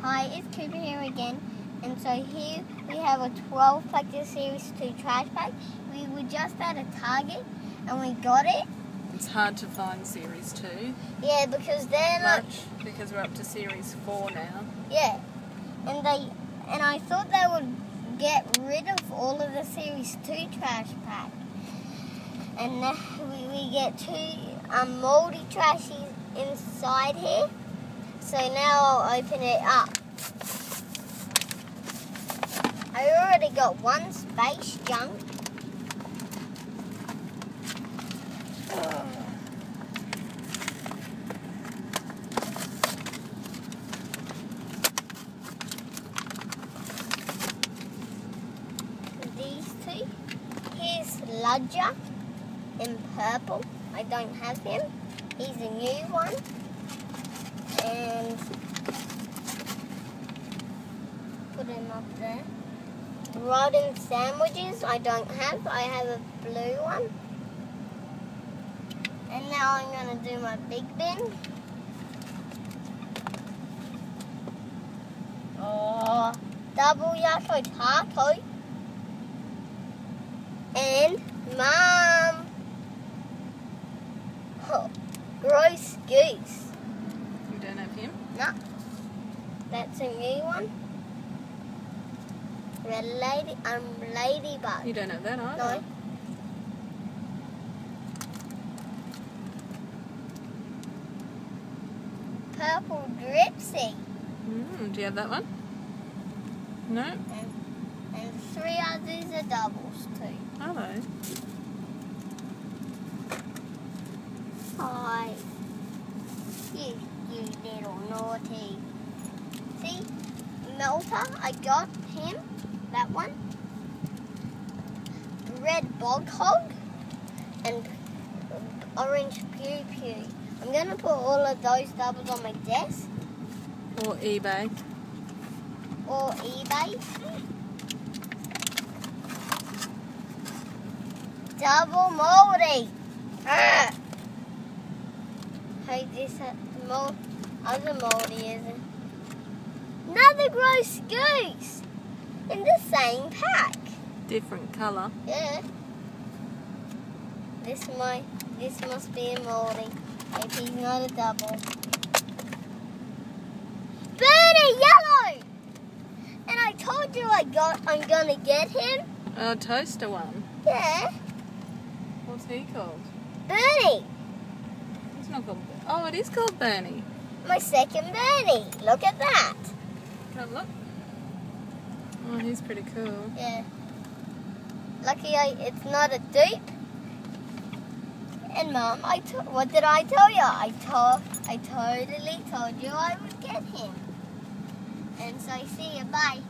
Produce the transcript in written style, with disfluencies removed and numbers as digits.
Hi, it's Cooper here again. And so here we have a 12 Factor Series 2 trash bag. We were just at a Target and we got it. It's hard to find Series 2. Yeah, because they're not... Because we're up to Series 4 now. Yeah. And I thought they would get rid of all of the Series 2 trash pack. And we get two moldy trashies inside here. So now I'll open it up. I already got one space junk. These two. Here's Ludger in purple. I don't have him. He's a new one. And put him up there. Rotten sandwiches I don't have. I have a blue one. And now I'm going to do my big bin. Oh, double yasso taco. And Mom. Oh, gross goose. You don't have him? No. That's a new one. Red lady, ladybug. You don't have that either? No. Purple Dripsy. Do you have that one? No? And three others are doubles too. Are they? Hi. You little naughty. See? Melter, I got him. That one. Red Bog Hog. And orange Pew Pew. I'm going to put all of those doubles on my desk. Or eBay? Or eBay. Double moldy. Hey, this other moldy isn't. Another gross goose in the same pack. Different colour. Yeah. This must be a moldy. If he's not a double. Bernie yellow. And I told you I'm gonna get him. A toaster one. Yeah. What's he called? Bernie. It's not called. Oh, it is called Bernie. My second Bernie. Look at that. Can I look? Oh, he's pretty cool. Yeah. Lucky it's not a dupe. And Mom, what did I tell you? I totally told you I would get him. And so see you. Bye.